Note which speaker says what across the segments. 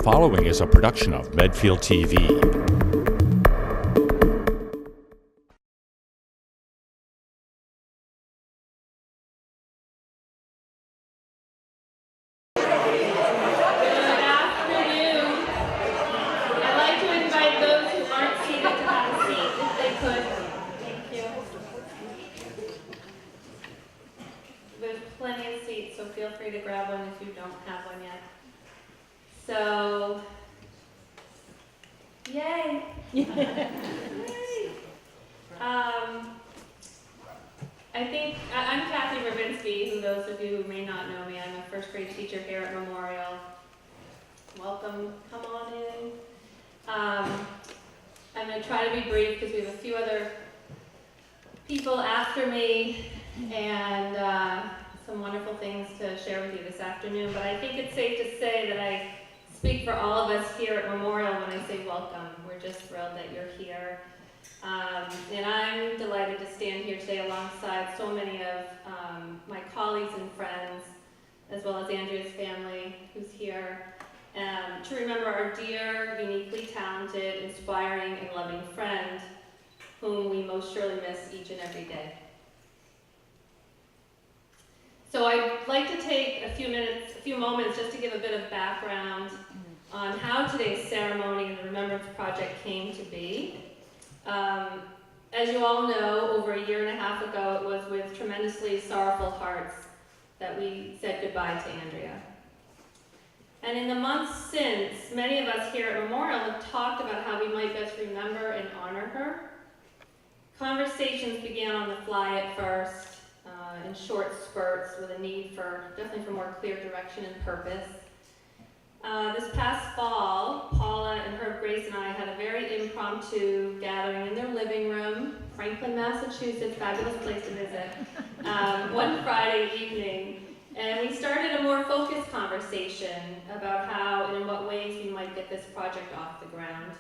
Speaker 1: following is a production of Medfield TV.
Speaker 2: Plenty of seats, so feel free to grab one if you don't have one yet. So, yay! I think, I'm Kathy Ravinsky, who those of you who may not know me, I'm a first grade teacher here at Memorial. Welcome, come on in. I'm going to try to be brief because we have a few other people after me and some wonderful things to share with you this afternoon, but I think it's safe to say that I speak for all of us here at Memorial when I say welcome. We're just thrilled that you're here. And I'm delighted to stand here today alongside so many of my colleagues and friends, as well as Andrea's family who's here, to remember our dear, uniquely talented, inspiring, and loving friend, whom we most surely miss each and every day. So I'd like to take a few moments just to give a bit of background on how today's ceremony and the Remembrance Project came to be. As you all know, over a year and a half ago, it was with tremendously sorrowful hearts that we said goodbye to Andrea. And in the months since, many of us here at Memorial have talked about how we might best remember and honor her. Conversations began on the fly at first, in short spurts, with a need definitely for more clear direction and purpose. This past fall, Paula and Herb Grace and I had a very impromptu gathering in their living room, Franklin, Massachusetts, fabulous place to visit, one Friday evening. And we started a more focused conversation about how and in what ways we might get this project off the ground.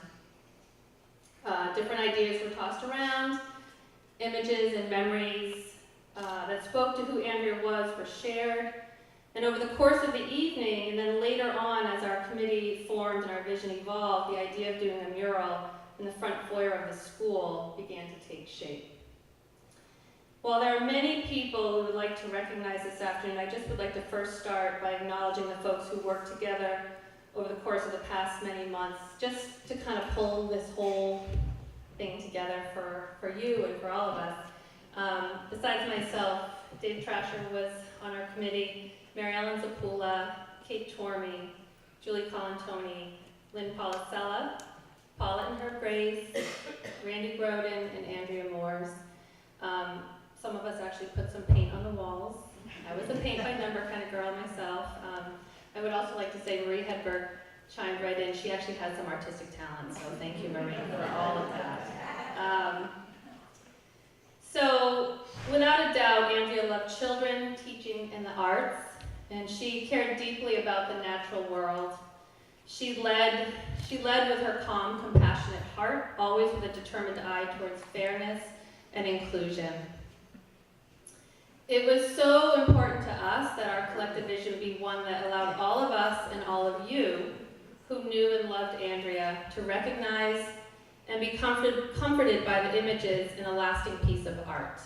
Speaker 2: Different ideas were tossed around, images and memories that spoke to who Andrea was were shared. And over the course of the evening, and then later on as our committee formed and our vision evolved, the idea of doing a mural in the front foyer of the school began to take shape. While there are many people who would like to recognize this afternoon, I just would like to first start by acknowledging the folks who worked together over the course of the past many months, just to kind of pull this whole thing together for you and for all of us. Besides myself, Dave Trasher was on our committee, Mary Ellen Zapula, Kate Tormey, Julie Colantoni, Lynn Policella, Paula and Herb Grace, Randy Groden, and Andrea Moores. Some of us actually put some paint on the walls. I was a paint-by-number kind of girl myself. I would also like to say Marie Hedberg chimed right in. She actually has some artistic talent, so thank you, Marie, for all of that. So, without a doubt, Andrea loved children, teaching, and the arts, and she cared deeply about the natural world. She led with her calm, compassionate heart, always with a determined eye towards fairness and inclusion. It was so important to us that our collective vision be one that allowed all of us and all of you who knew and loved Andrea to recognize and be comforted by the images in a lasting piece of art.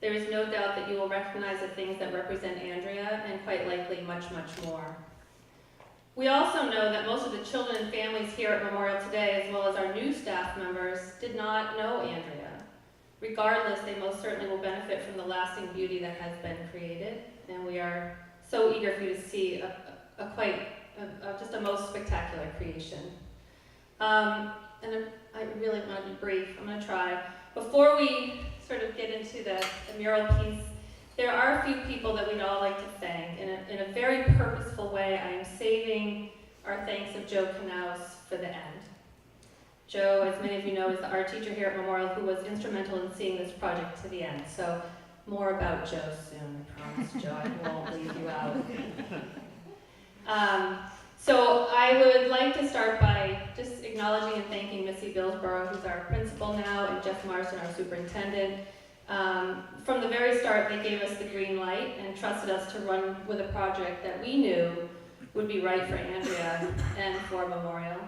Speaker 2: There is no doubt that you will recognize the things that represent Andrea, and quite likely much, much more. We also know that most of the children and families here at Memorial today, as well as our new staff members, did not know Andrea. Regardless, they most certainly will benefit from the lasting beauty that has been created, and we are so eager for you to see just a most spectacular creation. And I really want to be brief. I'm going to try. Before we sort of get into the mural piece, there are a few people that we'd all like to thank. In a very purposeful way, I am saving our thanks of Joe Knaus for the end. Joe, as many of you know, is the art teacher here at Memorial who was instrumental in seeing this project to the end. So more about Joe soon, I promise, Joe. I won't leave you out. So I would like to start by just acknowledging and thanking Missy Billsborough, who's our principal now, and Jeff Marston, our superintendent. From the very start, they gave us the green light and trusted us to run with a project that we knew would be right for Andrea and for Memorial.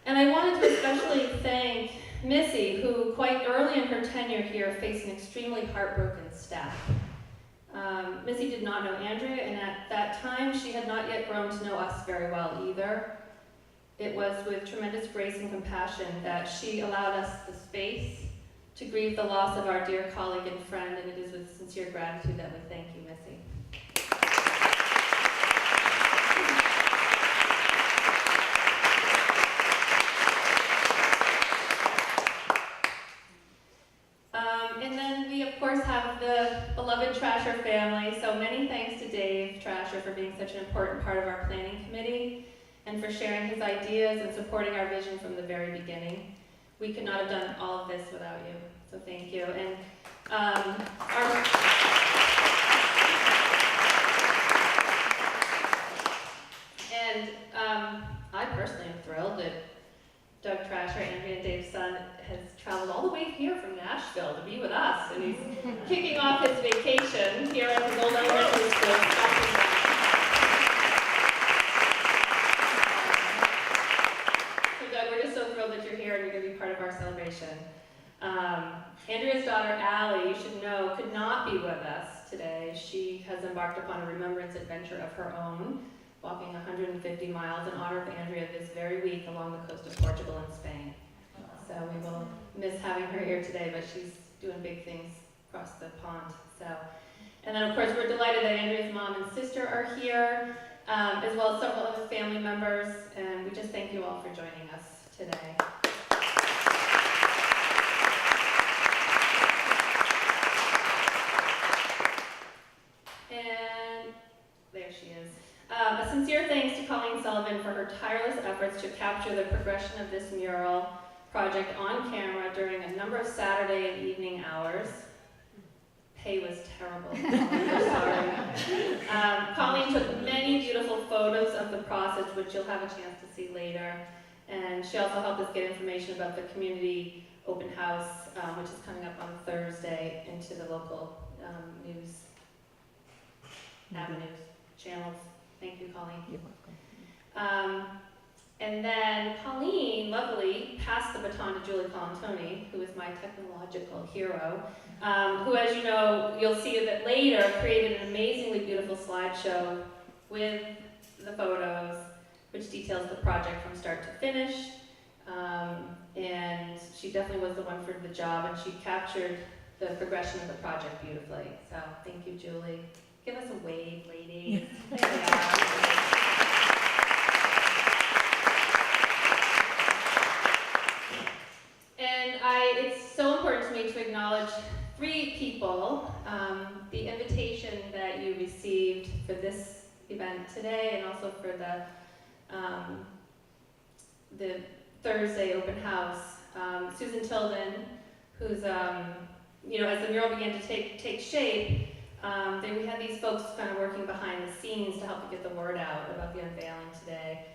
Speaker 2: And I wanted to especially thank Missy, who quite early in her tenure here faced an extremely heartbroken step. Missy did not know Andrea, and at that time she had not yet grown to know us very well either. It was with tremendous grace and compassion that she allowed us the space to grieve the loss of our dear colleague and friend, and it is with sincere gratitude that we thank you, Missy. And then we, of course, have the beloved Trasher family, so many thanks to Dave Trasher for being such an important part of our planning committee and for sharing his ideas and supporting our vision from the very beginning. We could not have done all of this without you, so thank you. And I personally am thrilled that Doug Trasher, Andrea and Dave's son, has traveled all the way here from Nashville to be with us, and he's kicking off his vacation here at his old elementary school. So Doug, we're just so thrilled that you're here and you're going to be part of our celebration. Andrea's daughter, Allie, you should know, could not be with us today. She has embarked upon a remembrance adventure of her own, walking 150 miles in honor of Andrea this very week along the coast of Portugal and Spain. So we will miss having her here today, but she's doing big things across the pond. So, and then of course we're delighted that Andrea's mom and sister are here, as well as several other family members, and we just thank you all for joining us today. And there she is. A sincere thanks to Colleen Sullivan for her tireless efforts to capture the progression of this mural project on camera during a number of Saturday and evening hours. Pay was terrible. I'm sorry. Colleen took many beautiful photos of the process, which you'll have a chance to see later. And she also helped us get information about the community open house, which is coming up on Thursday, into the local news avenues, channels. Thank you, Colleen.
Speaker 3: You're welcome.
Speaker 2: And then Colleen, luckily, passed the baton to Julie Colantoni, who is my technological hero, who, as you know, you'll see a bit later, created an amazingly beautiful slideshow with the photos, which details the project from start to finish. And she definitely was the one for the job, and she captured the progression of the project beautifully. So thank you, Julie. Give us a wave, ladies. There we are. And it's so important to me to acknowledge three people. The invitation that you received for this event today, and also for the Thursday open house. Susan Tilden, who's, as the mural began to take shape, we had these folks kind of working behind the scenes to help to get the word out about the unveiling today.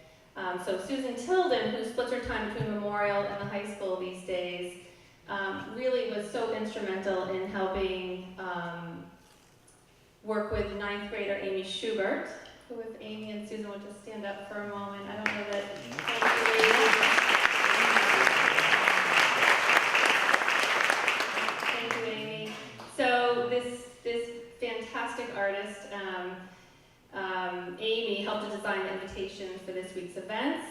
Speaker 2: So Susan Tilden, who splits her time between Memorial and the high school these days, really was so instrumental in helping work with 9th grader Amy Schubert, who, if Amy and Susan would just stand up for a moment. I don't know that. Thank you, Amy. So this fantastic artist, Amy, helped to design the invitation for this week's events.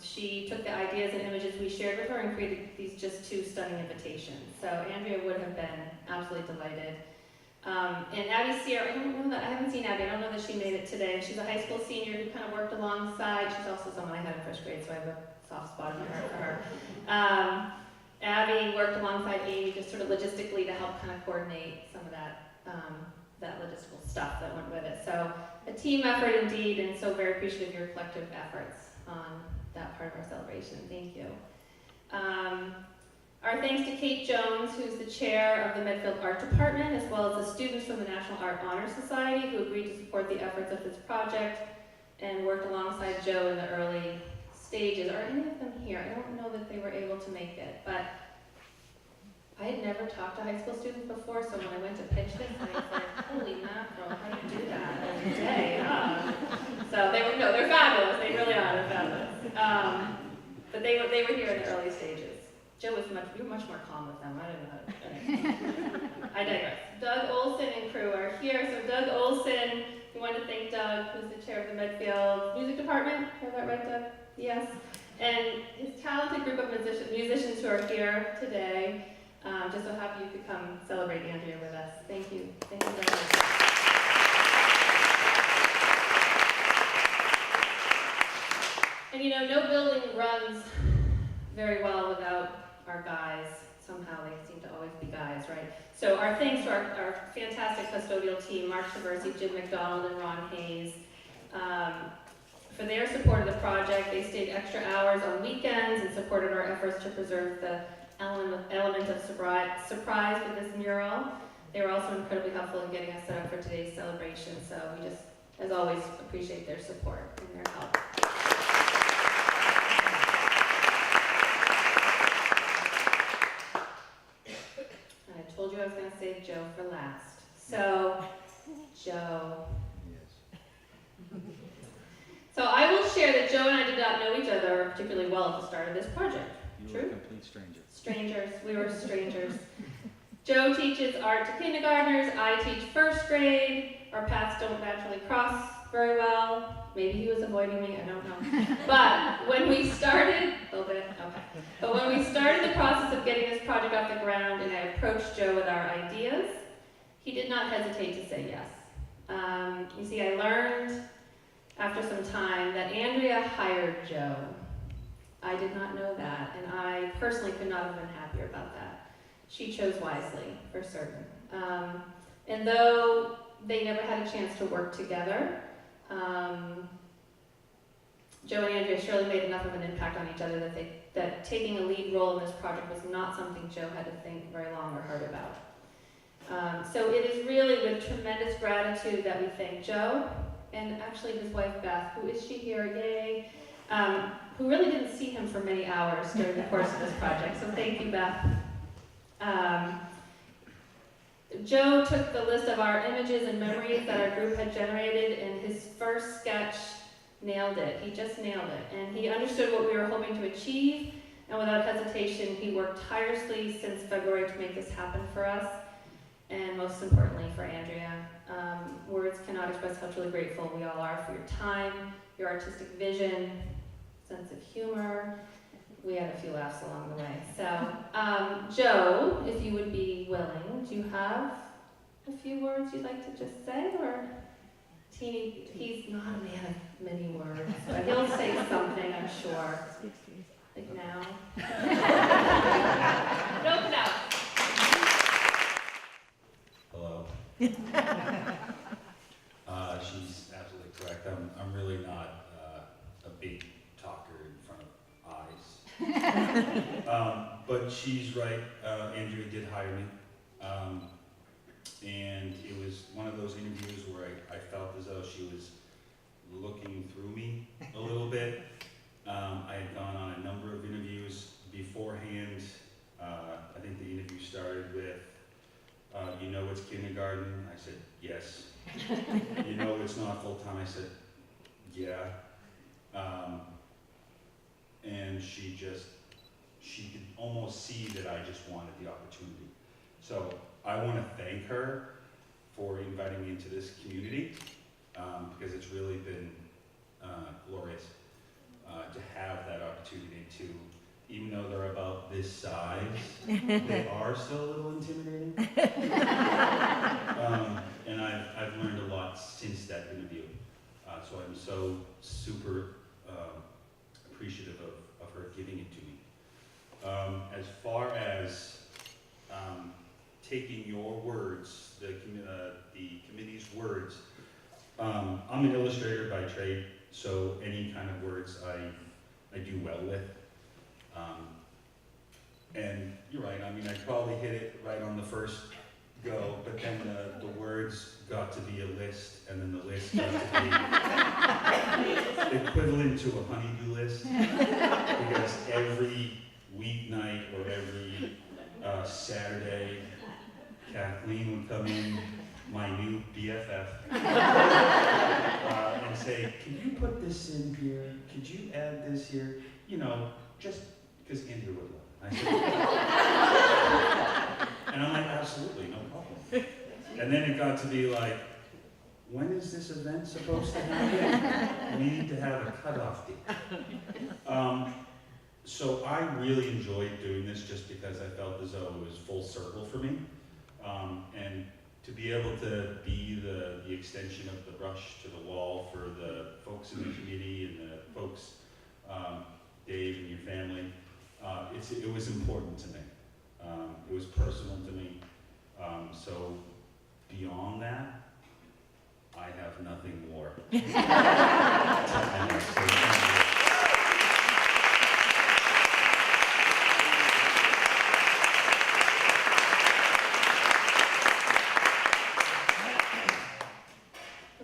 Speaker 2: She took the ideas and images we shared with her and created these just two stunning invitations. So Andrea would have been absolutely delighted. And Abby Sierra, I haven't seen Abby, I don't know that she made it today. She's a high school senior who kind of worked alongside. She's also someone I had in first grade, so I have a soft spot in my heart for her. Abby worked alongside Amy just sort of logistically to help kind of coordinate some of that logistical stuff that went with it. So a team effort indeed, and so very appreciative of your collective efforts on that part of our celebration. Thank you. Our thanks to Kate Jones, who's the chair of the Medfield Art Department, as well as the students from the National Art Honor Society who agreed to support the efforts of this project and worked alongside Joe in the early stages. Are any of them here? I don't know that they were able to make it, but I had never talked to high school students before, so when I went to pitch this, I was like, holy mackerel, how do you do that every day? But they were here in the early stages. Joe was you were much more calm with them. I don't know how to, I digress. Doug Olson and crew are here. So Doug Olson, we want to thank Doug, who's the chair of the Medfield Music Department. Heard that right, Doug? Yes. And his talented group of musicians who are here today. Just so happy you could come celebrate Andrea with us. Thank you. Thank you very much. And you know, no building runs very well without our guys. Somehow they seem to always be guys, right? So our thanks to our fantastic custodial team, Mark Traversi, Jim McDonald, and Ron Hayes, for their support of the project. They stayed extra hours on weekends and supported our efforts to preserve the element of surprise with this mural. They were also incredibly helpful in getting us set up for today's celebration. So we just, as always, appreciate their support and their help. I told you I was going to save Joe for last. So, Joe. Yes. So I will share that Joe and I did not know each other particularly well at the start of this project.
Speaker 4: You
Speaker 2: True?
Speaker 4: were a complete stranger.
Speaker 2: Strangers. We were strangers. Joe teaches art to kindergartners. I teach first grade. Our paths don't naturally cross very well. Maybe he was avoiding me. I don't know. But when we started, a little bit, okay. But when we started the process of getting this project off the ground and I approached Joe with our ideas, he did not hesitate to say yes. You see, I learned after some time that Andrea hired Joe. I did not know that, and I personally could not have been happier about that. She chose wisely, for certain. And though they never had a chance to work together, Joe and Andrea surely made enough of an impact on each other that taking a lead role in this project was not something Joe had to think very long or hard about. So it is really with tremendous gratitude that we thank Joe, and actually his wife Beth, who is she here, yay, who really didn't see him for many hours during the course of this project, so thank you, Beth. Joe took the list of our images and memories that our group had generated, and his first sketch nailed it. He just nailed it, and he understood what we were hoping to achieve, and without hesitation, he worked tirelessly since February to make this happen for us, and most importantly, for Andrea. Words cannot express how truly grateful we all are for your time, your artistic vision, sense of humor. We had a few laughs along the way. So, Joe, if you would be willing, do you have a few words you'd like to just say? Or he's not a man of many words, but he'll say something, I'm sure. Like now. Open up.
Speaker 4: Hello. She's absolutely correct. I'm really not a big talker in front of eyes. But she's right. Andrea did hire me. And it was one of those interviews where I felt as though she was looking through me a little bit. I had gone on a number of interviews beforehand. I think the interview started with, you know it's kindergarten? I said, yes. You know it's not full-time? I said, yeah. And she could almost see that I just wanted the opportunity. So I want to thank her for inviting me into this community, because it's really been glorious to have that opportunity to, even though they're about this size, they are still a little intimidating. And I've learned a lot since that interview. So I'm so super appreciative of her giving it to me. As far as taking your words, the committee's words, I'm an illustrator by trade, so any kind of words I do well with. And you're right, I mean, I probably hit it right on the first go, but then the words got to be a list, and then the list got to be equivalent to a honeydew list, because every weeknight or every Saturday, Kathleen would come in, my new BFF, and say, "Can you put this in here? Could you add this here?" You know, just because Andrea would love it. I said, and I'm like, absolutely, no problem. And then it got to be like, when is this event supposed to happen? We need to have a cutoff date. So I really enjoyed doing this just because I felt as though it was full circle for me. And to be able to be the extension of the brush to the wall for the folks in the committee and the folks, Dave and your family, it was important to me. It was personal to me. So beyond that, I have nothing more.
Speaker 2: The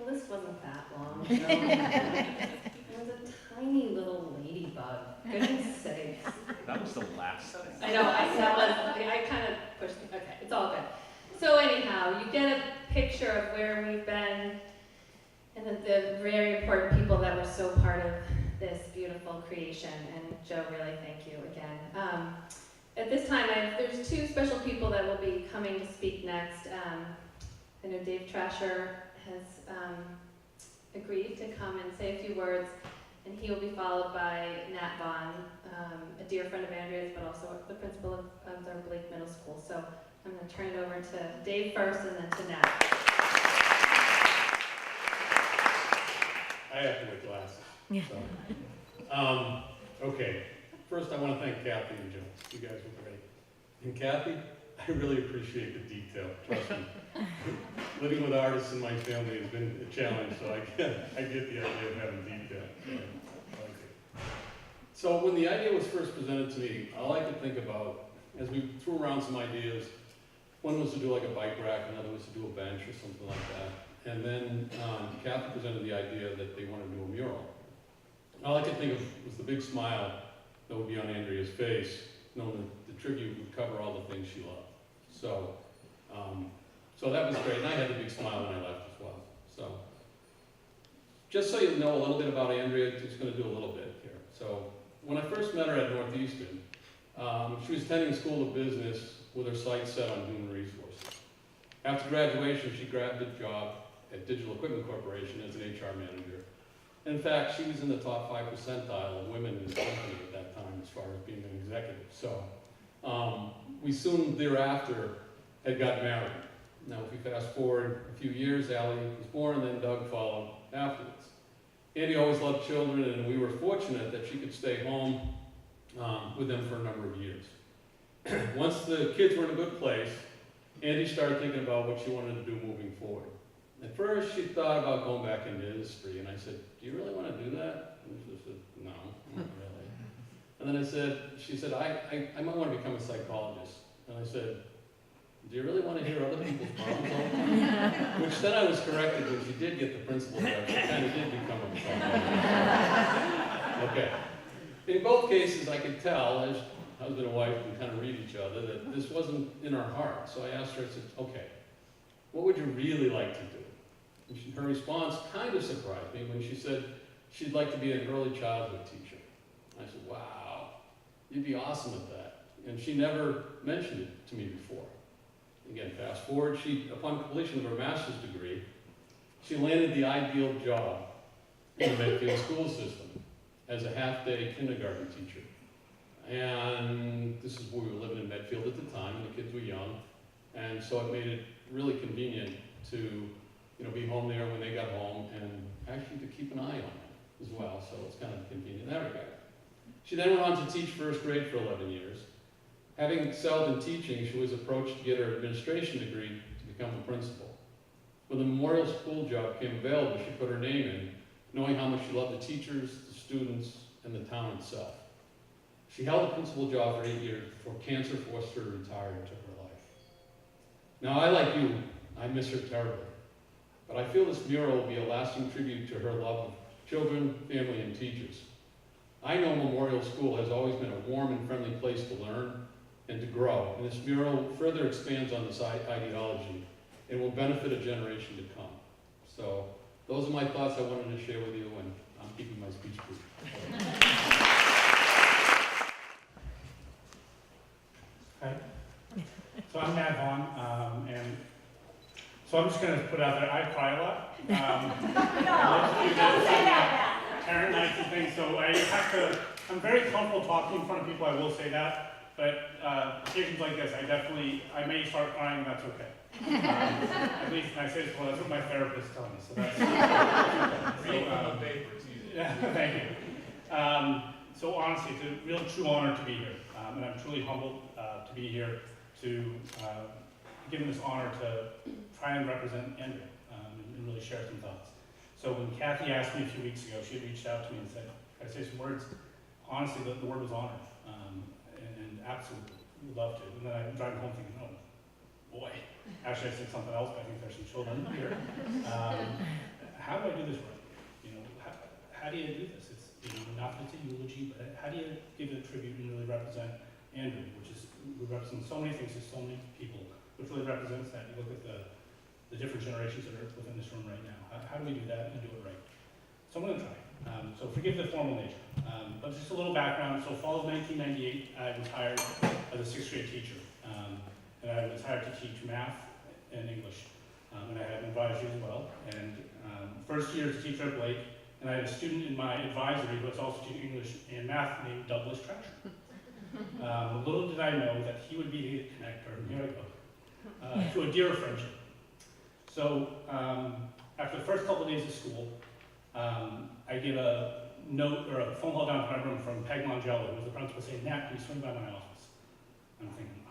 Speaker 2: list wasn't that long. It was a tiny little ladybug. Goodness sakes.
Speaker 5: That was the last setting.
Speaker 2: I know, I kind of pushed, okay, it's all good. So anyhow, you get a picture of where we've been and the very important people that were so part of this beautiful creation. And Joe, really thank you again. At this time, there's two special people that will be coming to speak next. I know Dave Trasher has agreed to come and say a few words, and he will be followed by Nat Vaughn, a dear friend of Andrea's, but also the principal of our Blake Middle School. So I'm going to turn it over to Dave first and then to Nat.
Speaker 3: I have to wear glasses. So. Okay. First, I want to thank Kathy and Joe. You guys were great. And Kathy, I really appreciate the detail. Trust me. Living with artists in my family has been a challenge, so I get the idea of having detail. So when the idea was first presented to me, all I could think about, as we threw around some ideas, one was to do like a bike rack, another was to do a bench or something like that. And then Kathy presented the idea that they wanted to do a mural. All I could think of was the big smile that would be on Andrea's face, knowing that the tribute would cover all the things she loved. So, so that was great, and I had the big smile when I left as well. So, just so you know a little bit about Andrea, just going to do a little bit here. So, when I first met her at Northeastern, she was attending School of Business with her sights set on human resources. After graduation, she grabbed a job at Digital Equipment Corporation as an HR manager. In fact, she was in the top 5 percentile of women in the company at that time as far as being an executive. So we soon thereafter had got married. Now, if we fast forward a few years, Allie was born, and then Doug followed afterwards. Andy always loved children, and we were fortunate that she could stay home with them for a number of years. Once the kids were in a good place, Andy started thinking about what she wanted to do moving forward. At first, she thought about going back into industry, and I said, "Do you really want to do that?" And she said, "No, not really." And then she said, I might want to become a psychologist. And I said, "Do you really want to hear other people's problems all the time?" Which then I was corrected when she did get the principal job. She kind of did become a psychologist. Okay. In both cases, I could tell, as husband and wife can kind of read each other, that this wasn't in her heart. So I asked her, I said, "Okay, what would you really like to do?" And her response kind of surprised me when she said she'd like to be an early childhood teacher. I said, "Wow, you'd be awesome at that." And she never mentioned it to me before. Again, fast forward, upon completion of her master's degree, she landed the ideal job in the Medfield school system as a half-day kindergarten teacher. And this is where we were living in Medfield at the time, and the kids were young, and so it made it really convenient to be home there when they got home, and actually to keep an eye on them as well, so it's kind of convenient in that regard. She then went on to teach first grade for 11 years. Having excelled in teaching, she was approached to get her administration degree to become a principal. When the Memorial School job came available, she put her name in, knowing how much she loved the teachers, the students, and the town itself. She held a principal job for 8 years before cancer forced her to retire and took her life. Now, I, like you, I miss her terribly. But I feel this mural will be a lasting tribute to her love of children, family, and teachers. I know Memorial School has always been a warm and friendly place to learn and to grow, and this mural further expands on this ideology and will benefit a generation to come. So those are my thoughts I wanted to share with you, and I'm keeping my speech brief.
Speaker 6: Okay. So I'm Matt Vaughn, and so I'm just gonna put out there, I cry a lot.
Speaker 7: Don't say that.
Speaker 6: Parent nights and things, so I have to, I'm very comfortable talking in front of people, I will say that, but occasions like this, I may start crying, and that's okay. At least, and I say this, well, that's what my therapist tells me, so that's.
Speaker 5: Read on paper, it's easy.
Speaker 6: Yeah, thank you. So honestly, it's a real true honor to be here, and I'm truly humbled to be here to given this honor to try and represent Andrea and really share some thoughts. So when Kathy asked me a few weeks ago, she had reached out to me and said, "Can I say some words?" Honestly, the word was honor, and absolutely would love to. And then I'm driving home thinking, "Oh boy, actually I said something else, but I think there's some children here. How do I do this right? You know, how do you do this? It's not that it's a eulogy, but how do you give a tribute and really represent Andrea, we represent so many things to so many people, which really represents that. You look at the different generations that are within this room right now. How do we do that and do it right? So I'm going to try. So forgive the formal nature. But just a little background. So fall of 1998, I was hired as a sixth grade teacher. And I was hired to teach math and English. And I had an advisory as well. And first year as a teacher at Blake, and I had a student in my advisory who was also teaching English and math named Douglas Trasher. Little did I know that he would be the connector, and here I go, to a dear friendship. So after the first couple of days of school, I get a note or a phone call down to my room from Peg Mongello, who was the principal, saying, "Nat, can you swing by my office?" I'm thinking,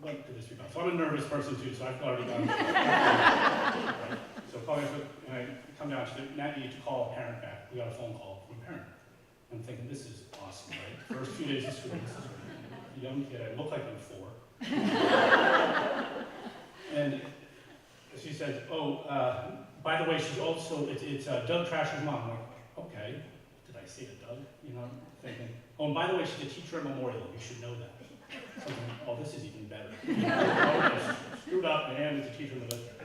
Speaker 6: what could this be about? So I'm a nervous person too, so I've already done right? So calling, and I come down, she said, "Nat, you need to call a parent back. We got a phone call from a parent." I'm thinking, this is awesome, right? First few days of school, this is a young kid, I look like I'm 4. And she says, "Oh, by the way, she's also, it's Doug Trasher's mom." I'm like, okay, did I say to Doug? You know, thinking, "Oh, and by the way, she's a teacher at Memorial, you should know that." Something, oh, this is even better. Screwed up, and is a teacher in the district.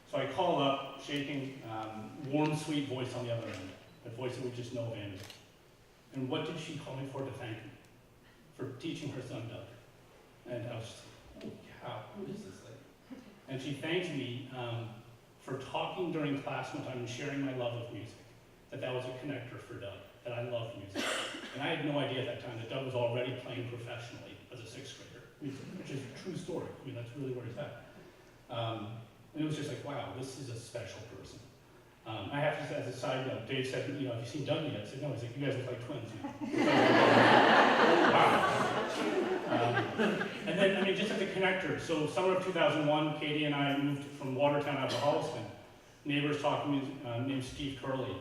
Speaker 6: So I call up, shaking, warm, sweet voice on the other end, a voice that we just know of Andrea. And what did she call me for? To thank me for teaching her son Doug. And I was just like, holy cow, who is this lady? And she thanked me for talking during class one time and sharing my love of music, that was a connector for Doug, that I love music. And I had no idea at that time that Doug was already playing professionally as a 6th grader, which is a true story. I mean, that's really where he's at. And it was just like, wow, this is a special person. I have to say, as a side note, Dave said, "Have you seen Doug yet?" I said, "No." He's like, "You guys look like twins." Wow. And then, I mean, just as a connector, so summer of 2001, Katie and I moved from Watertown out to Holliston. Neighbors talking to me, named Steve Curley,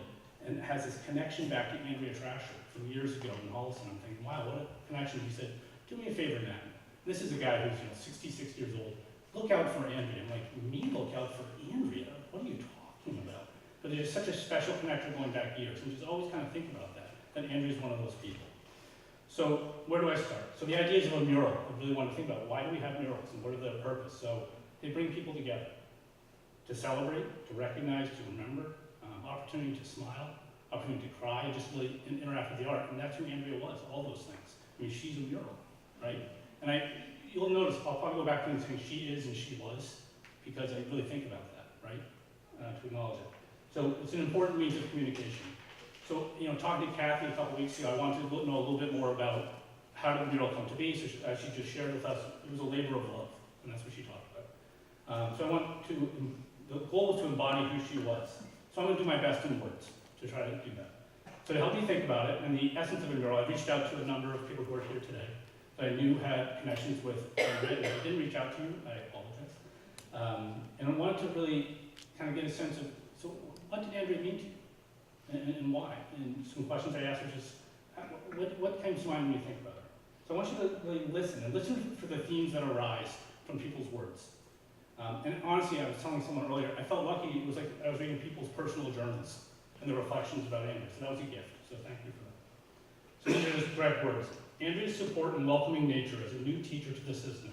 Speaker 6: and has this connection back to Andrea Trasher from years ago in Holliston. I'm thinking, wow, what a connection. He said, "Do me a favor, Nat. This is a guy who's 66 years old. Look out for Andrea." I'm like, "Me look out for Andrea? What are you talking about?" But there's such a special connector going back years, and just always kind of think about that Andrea's one of those people. So where do I start? So the ideas of a mural, I really want to think about why do we have murals and what are their purpose? So they bring people together to celebrate, to recognize, to remember, opportunity to smile, opportunity to cry, and just really interact with the art. And that's who Andrea was, all those things. I mean, she's a mural, right? And you'll notice, I'll probably go back to saying she is and she was, because I really think about that, right? To acknowledge it. So it's an important means of communication. So, talking to Kathy a couple weeks ago, I wanted to know a little bit more about how did the mural come to be. So as she just shared with us, it was a labor of love, and that's what she talked about. So the goal was to embody who she was. So I'm going to do my best in words to try to do that. So to help you think about it, and the essence of a mural, I reached out to a number of people who are here today that I knew had connections with Andrea. If I didn't reach out to you, I apologize. And I wanted to really kind of get a sense of, so what did Andrea mean to you? And why? And some questions I asked her just, what came to mind when you think about her? So I want you to really listen, and listen for the themes that arise from people's words. And honestly, I was telling someone earlier, I felt lucky. It was like I was reading people's personal journals and the reflections about Andrea, so that was a gift, so thank you for that. So these are just direct words. Andrea's support and welcoming nature as a new teacher to the system.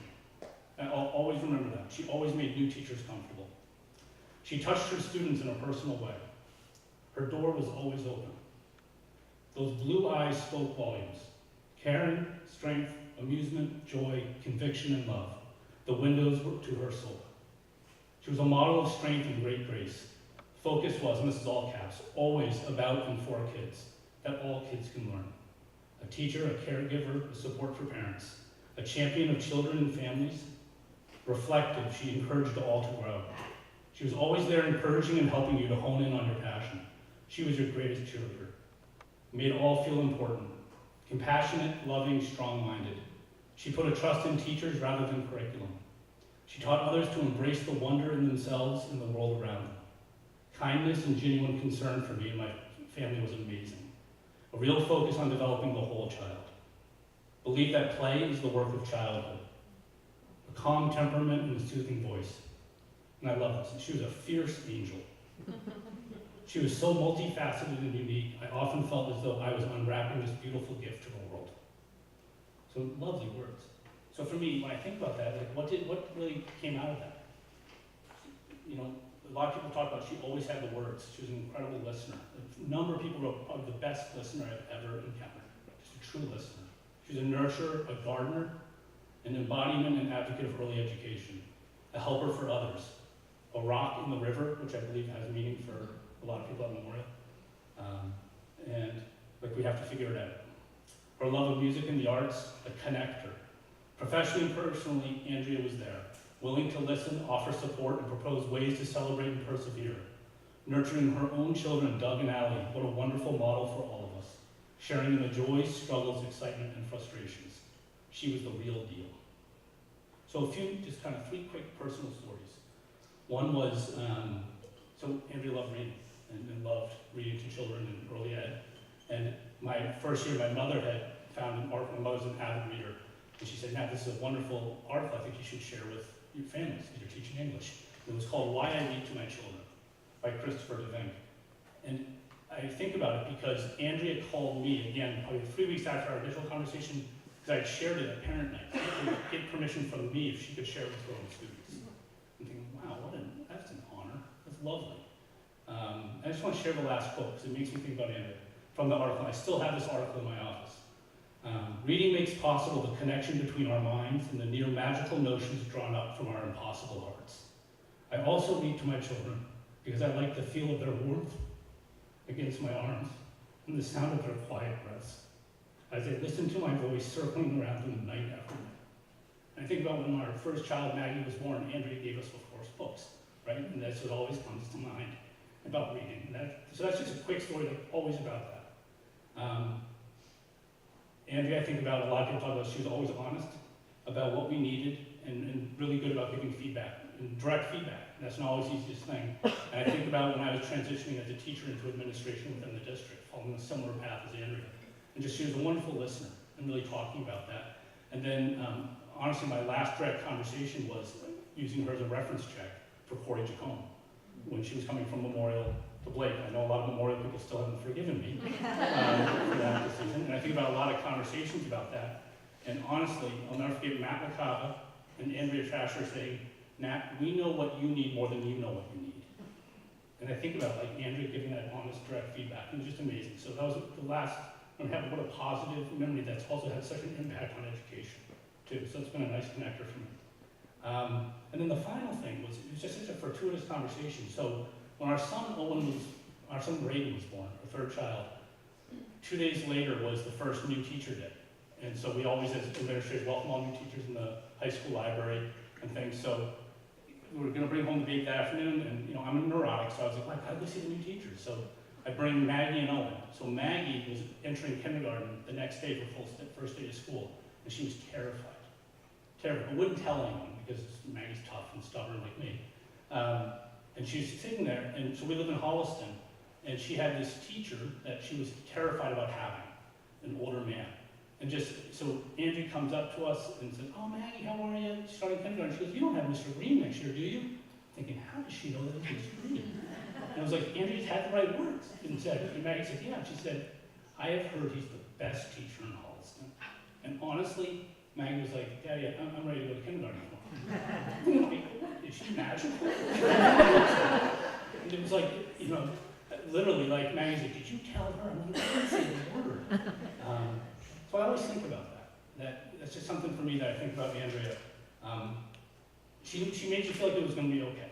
Speaker 6: And I'll always remember that. She always made new teachers comfortable. She touched her students in a personal way. Her door was always open. Those blue eyes spoke volumes. Caring, strength, amusement, joy, conviction, and love. The windows were to her soul. She was a model of strength and great grace. Focus was, and this is all caps, always about and for kids, that all kids can learn. A teacher, a caregiver, a support for parents, a champion of children and families. Reflective, she encouraged all to grow. She was always there encouraging and helping you to hone in on your passion. She was your greatest cheerleader. Made all feel important. Compassionate, loving, strong-minded. She put a trust in teachers rather than curriculum. She taught others to embrace the wonder in themselves and the world around them. Kindness and genuine concern for me and my family was amazing. A real focus on developing the whole child. Believe that play is the work of childhood. A calm temperament and a soothing voice. And I love this. She was a fierce angel. She was so multifaceted and unique, I often felt as though I was unwrapping this beautiful gift to the world. So lovely words. So for me, when I think about that, like what really came out of that? You know, a lot of people talk about she always had the words. She was an incredible listener. A number of people wrote probably the best listener I've ever encountered. Just a true listener. She was a nurturer, a gardener, an embodiment and advocate of early education, a helper for others, a rock in the river, which I believe has meaning for a lot of people at Memorial. And like we have to figure it out. Her love of music and the arts, a connector. Professionally and personally, Andrea was there, willing to listen, offer support, and propose ways to celebrate and persevere. Nurturing her own children, Doug and Allie, what a wonderful model for all of us. Sharing in the joys, struggles, excitement, and frustrations. She was the real deal. So a few, just kind of 3 quick personal stories. One was, so Andrea loved reading and loved reading to children in early ed. And my first year, my mother had found an article. My mother's an avid reader. And she said, Matt, this is a wonderful article I think you should share with your families if you're teaching English. It was called Why I Read to My Children by Christopher DeVink. And I think about it because Andrea called me, again, probably 3 weeks after our initial conversation, because I had shared it at parent night. To get permission from me if she could share it with her own students. I'm thinking, wow, that's an honor. That's lovely. I just want to share the last quote because it makes me think about Andrea from the article. I still have this article in my office. Reading makes possible the connection between our minds and the near magical notions drawn up from our impossible hearts. I also read to my children because I like the feel of their warmth against my arms and the sound of their quiet breaths as they listen to my voice circling around them night after night. And I think about when our first child, Maggie, was born, Andrea gave us, of course, books, right? And that's what always comes to mind about reading. So that's just a quick story, like, always about that. Andrea, I think about, a lot of people talk about, she was always honest about what we needed and really good about giving feedback, and direct feedback. And that's not always the easiest thing. And I think about when I was transitioning as a teacher into administration within the district, following a similar path as Andrea. And just, she was a wonderful listener and really talking about that. And then, honestly, my last direct conversation was using her as a reference check for Corey Jacome when she was coming from Memorial to Blake. I know a lot of Memorial people still haven't forgiven me for that decision. And I think about a lot of conversations about that. And honestly, I'll never forget Matt McCava and Andrea Trasher saying, Nat, we know what you need more than you know what you need. And I think about like Andrea giving that honest, direct feedback. It was just amazing. So that was the last, what a positive memory that's also had such an impact on education too. So it's been a nice connector for me. And then the final thing was, it was just such a fortuitous conversation. So when our son Raiden was born, our third child, 2 days later was the first new teacher day. And so we always, as administrators, welcome all new teachers in the high school library and things. So we were gonna bring home the baby that afternoon, and I'm a neurotic, so I was like, how do we see the new teachers? So I bring Maggie and Owen. So Maggie was entering kindergarten the next day for first day of school, and she was terrified. Terrible. I wouldn't tell anyone because Maggie's tough and stubborn like me. And she's sitting there, and so we live in Holliston, and she had this teacher that she was terrified about having, an older man. And so Andrea comes up to us and says, oh, Maggie, how are you? She's starting kindergarten. She goes, you don't have Mr. Green next year, do you? Thinking, how does she know that it's Mr. Green? And I was like, Andrea's had the right words. And Maggie said, yeah. She said, I have heard he's the best teacher in Holliston. And honestly, Maggie was like, Daddy, I'm ready to go to kindergarten tomorrow. Is she magical? And it was like, literally, like, Maggie's like, did you tell her? I'm like, I didn't say a word. So I always think about that. That's just something for me that I think about Andrea. She made you feel like it was going to be okay,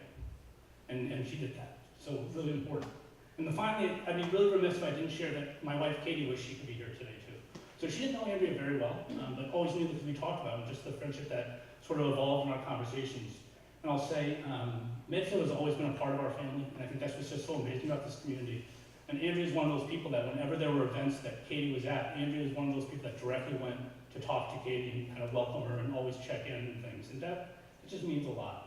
Speaker 6: and she did that. So really important. And then finally, I'd be really remiss if I didn't share that my wife Katie wished she could be here today too. So she didn't know Andrea very well, but always knew that we talked about and just the friendship that sort of evolved in our conversations. And I'll say, Medfield has always been a part of our family, and I think that's what's just so amazing about this community. And Andrea is one of those people that whenever there were events that Katie was at, Andrea is one of those people that directly went to talk to Katie and kind of welcome her and always check in and things. And that, it just means a lot.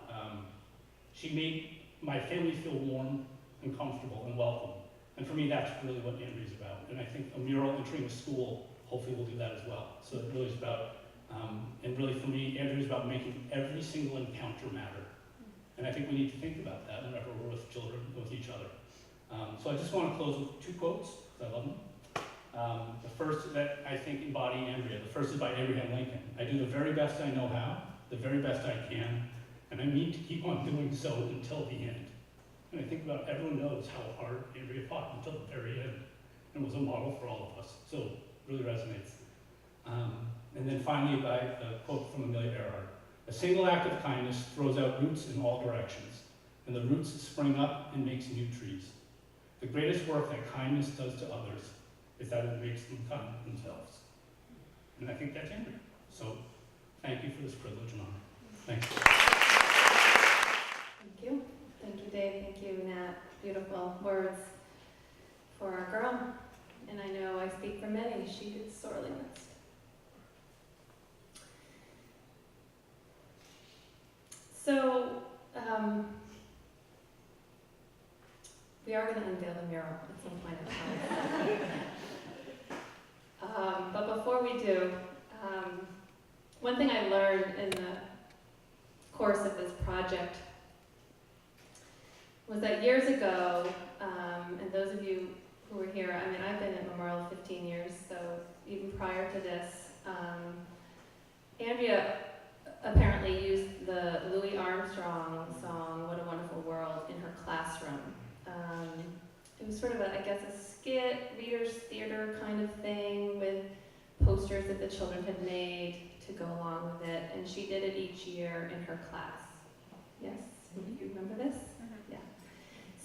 Speaker 6: She made my family feel warm and comfortable and welcome. And for me, that's really what Andrea's about. And I think a mural entering a school hopefully will do that as well. So it really is about, and really for me, Andrea's about making every single encounter matter. And I think we need to think about that whenever we're with children, with each other. So I just want to close with two quotes, because I love them. The first that I think embody Andrea. The first is by Abraham Lincoln. I do the very best I know how, the very best I can, and I mean to keep on doing so until the end. And I think about everyone knows how hard Andrea fought until the very end, and was a model for all of us. So it really resonates. And then finally, by a quote from Amelia Earhart. A single act of kindness throws out roots in all directions, and the roots spring up and makes new trees. The greatest work that kindness does to others is that it makes them kind themselves. And I think that's Andrea. So thank you for this privilege and honor. Thanks.
Speaker 2: Thank you. Thank you, Dave. Thank you, Nat. Beautiful words for our girl. And I know I speak for many. She is sorely missed. So, we are going to unveil the mural at some point in time. But before we do, one thing I learned in the course of this project was that years ago, and those of you who were here, I mean, I've been at Mural 15 years, so even prior to this, Andrea apparently used the Louis Armstrong song, What a Wonderful World, in her classroom. It was sort of a, I guess, a skit, reader's theater kind of thing with posters that the children had made to go along with it, and she did it each year in her class. Yes? Do you remember this? Yeah.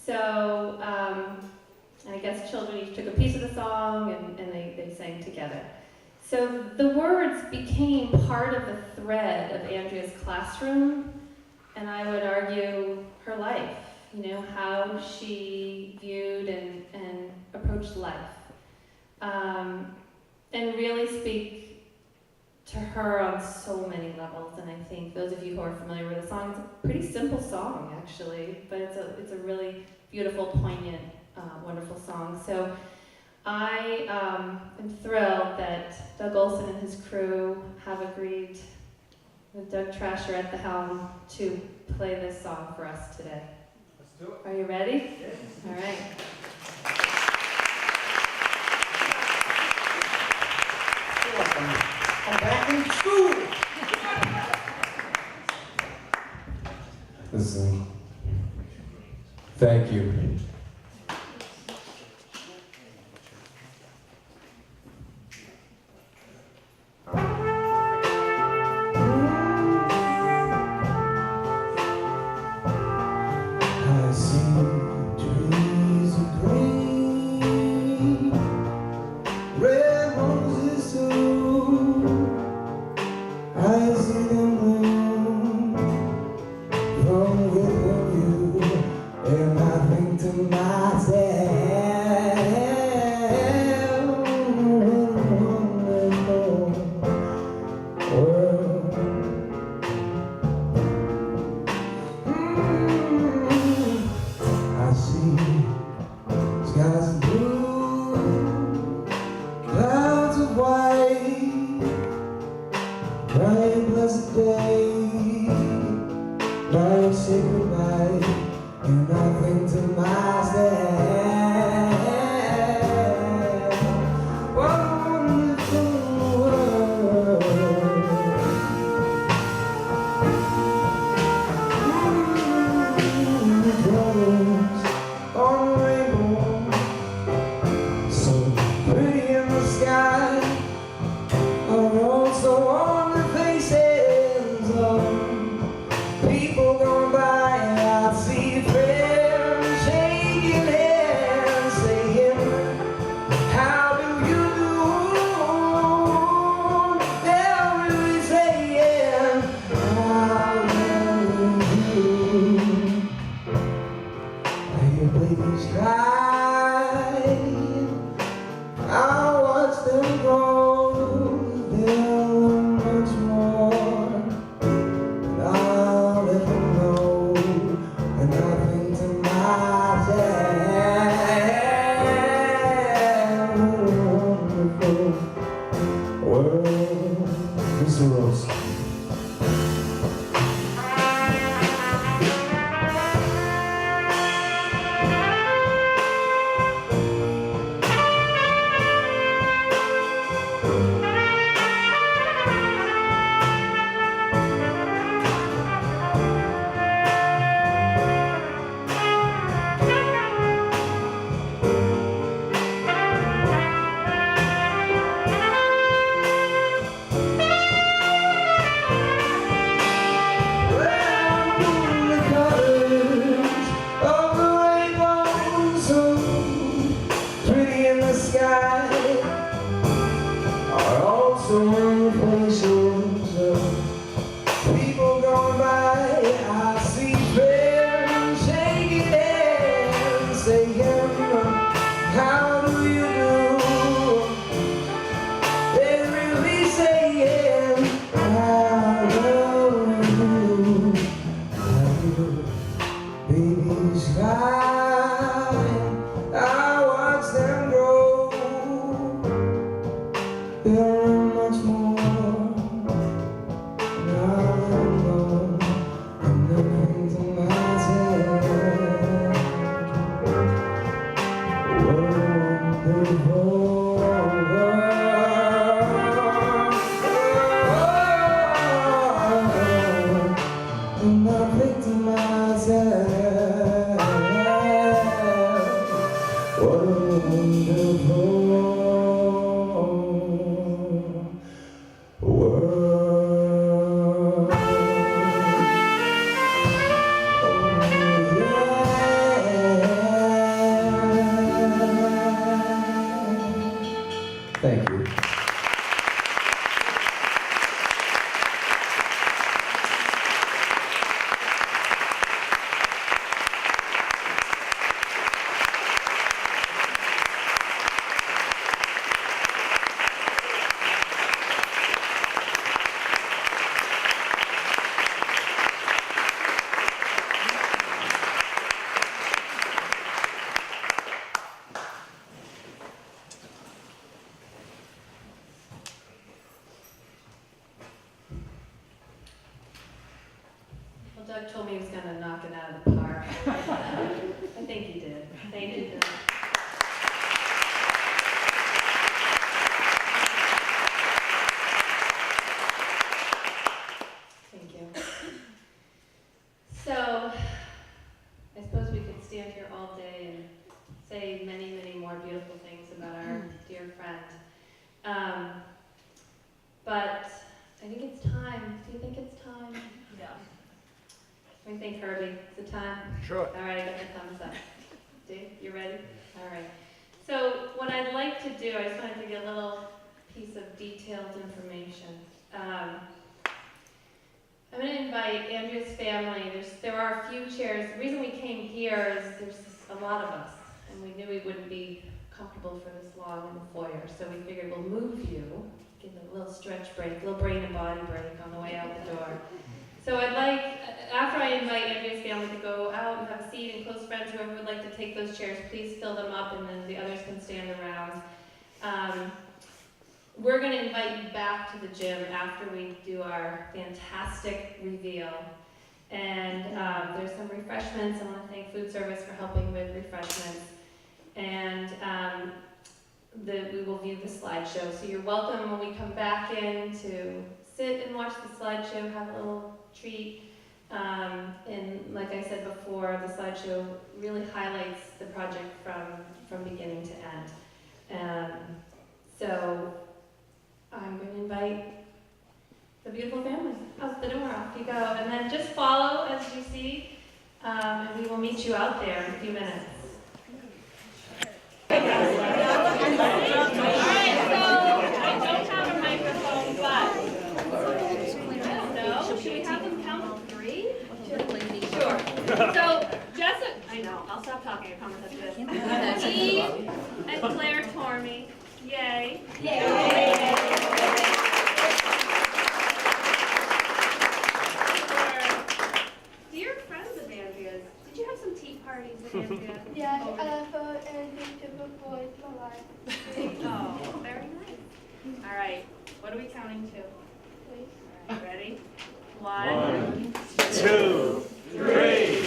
Speaker 2: So, I guess children each took a piece of the song and they sang together. So the words became part of the thread of Andrea's classroom, and I would argue her life, you know, how she viewed and approached life. And really speak to her on so many levels, and I think those of you who are familiar with the song, it's a pretty simple song actually, but it's a really beautiful, poignant, wonderful song. So I am thrilled that Doug Olson and his crew have agreed, with Doug Trasher at the helm, to play this song for us today.
Speaker 5: Let's do it.
Speaker 2: Are you ready?
Speaker 5: Yes.
Speaker 2: All right.
Speaker 7: I'm back in school. Listen, thank you. I see trees of green, red roses too. I see them bloom from within you, and I think to myself, what a wonderful world. I see skies of blue, clouds of white, bright blessed day, night sacred night, and I think to myself, what a wonderful world. Colors on the rainbow, so pretty in the sky, are all so hear babies cry, I watch them grow. They'll learn much more, and I'll let them know. And I think to myself, wonderful world. Mr. Rose. People going by, I see them shaking hands, saying, how do you do? They're really saying, how do you? Babies cry, I watch them grow. They're much more. Thank you.
Speaker 2: Doug told me he was going to knock it out of the park. I think he did. Thank you, Doug. Thank you. So, I suppose we could stand here all day and say many, many more beautiful things about our dear friend. But I think it's time. Do you think it's time? Yeah. What do you think, Herbie? Is it time?
Speaker 5: Sure.
Speaker 2: All right, I got the thumbs up. Dave, you ready? All right. So what I'd like to do, I just wanted to get a little piece of detailed information. I'm going to invite Andrea's family. There are a few chairs. The reason we came here is there's a lot of us, and we knew we wouldn't be comfortable for this long in the foyer, so we figured we'll move you, give a little stretch break, a little brain and body break on the way out the door. So I'd like, after I invite Andrea's family to go out and have a seat, and close friends, whoever would like to take those chairs, please fill them up, and then the others can stand around. We're going to invite you back to the gym after we do our fantastic reveal. And there's some refreshments. I want to thank food service for helping with refreshments. And we will view the slideshow. So you're welcome when we come back in to sit and watch the slideshow, have a little treat. And like I said before, the slideshow really highlights the project from beginning to end. So I'm going to invite the beautiful family out the door. Off you go. And then just follow as you see, and we will meet you out there in a few minutes.
Speaker 8: I don't have a microphone, but no, should we have them count 3? Sure. So Jessica, I know.
Speaker 2: No, I'll stop talking, I promise after this. Eve and Claire Tormey, yay. For dear friends of Andrea's, did you have some tea parties with Andrea?
Speaker 9: Yeah, her and the boys for life.
Speaker 2: Oh, very nice. All right, what are we counting to? All right, ready? 1,
Speaker 5: 2, 3.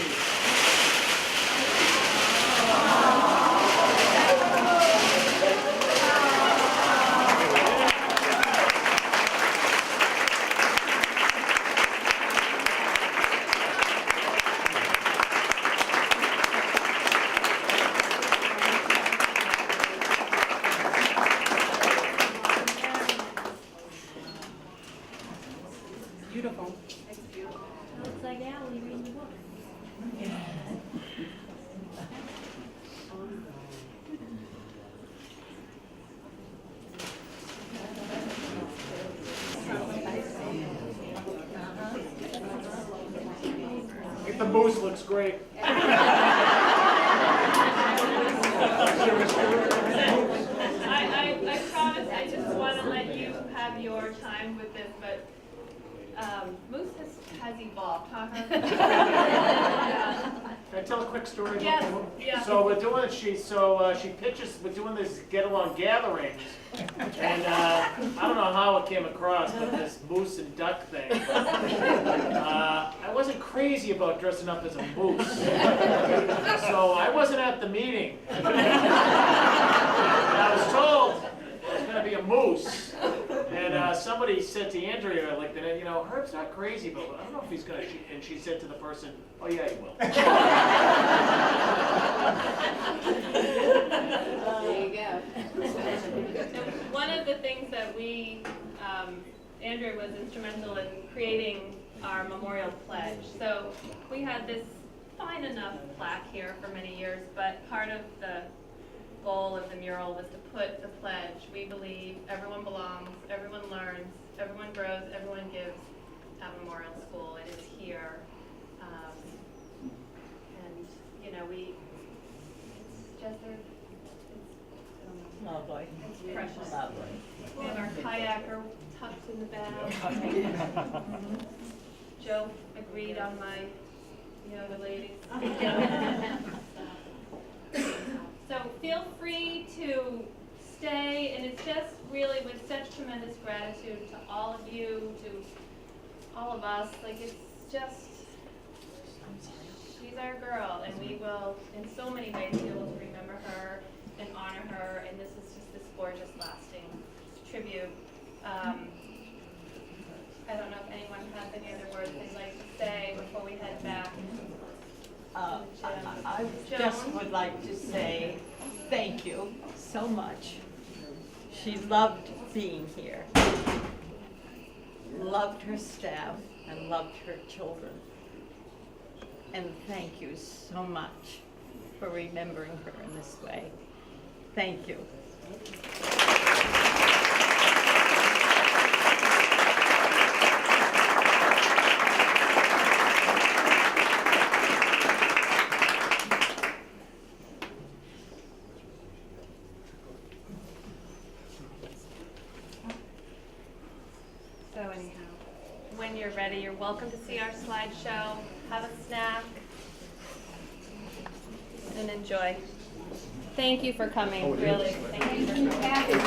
Speaker 8: Beautiful.
Speaker 2: It's beautiful. Looks like Allie reading the book.
Speaker 5: The moose looks great.
Speaker 2: I promise I just want to let you have your time with this, but Moose has evolved, huh?
Speaker 5: Can I tell a quick story?
Speaker 2: Yes, yeah.
Speaker 5: So we're doing, she pitches, we're doing this get-along gatherings. And I don't know how it came across, but this moose and duck thing. I wasn't crazy about dressing up as a moose. So I wasn't at the meeting. And I was told it was going to be a moose. And somebody said to Andrea, like, you know, Herb's not crazy, but I don't know if he's going to, and she said to the person, oh yeah, he will.
Speaker 2: There you go. One of the things that we, Andrea was instrumental in creating our memorial pledge. So we had this fine enough plaque here for many years, but part of the goal of the mural was to put the pledge, we believe everyone belongs, everyone learns, everyone grows, everyone gives at Memorial School. It is here. And, you know, it's just
Speaker 8: Lovely.
Speaker 2: it's precious.
Speaker 8: Lovely.
Speaker 2: We have our kayaker tucked in the bag. Joe agreed on my yoga ladies. So feel free to stay, and it's just really with such tremendous gratitude to all of you, to all of us. Like, it's just, she's our girl, and we will, in so many ways, be able to remember her and honor her, and this is just this gorgeous, lasting tribute. I don't know if anyone has any other words they'd like to say before we head back.
Speaker 8: I just would like to say thank you so much. She loved being here, loved her staff, and loved her children. And thank you so much for remembering her in this way. Thank you.
Speaker 2: So anyhow, when you're ready, you're welcome to see our slideshow, have a snack, and enjoy. Thank you for coming, really. Thank you for coming.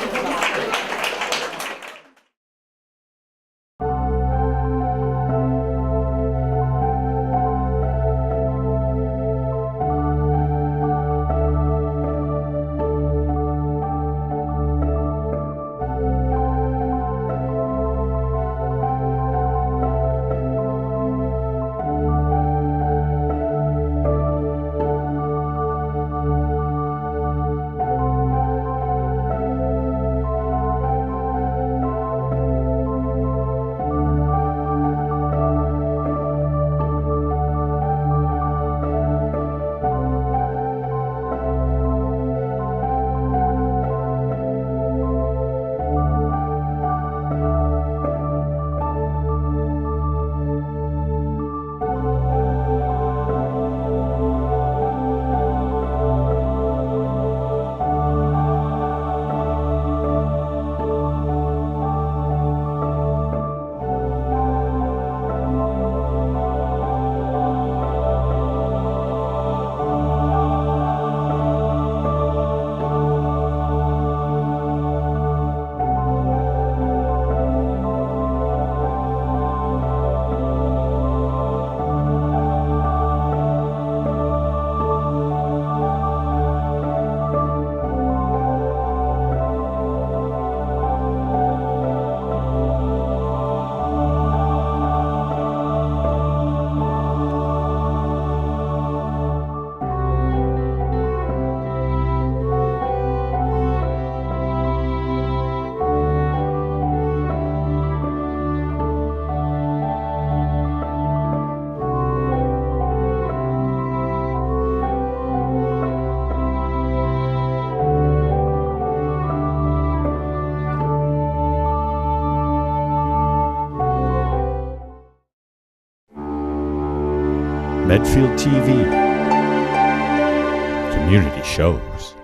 Speaker 1: Medfield TV. Community shows.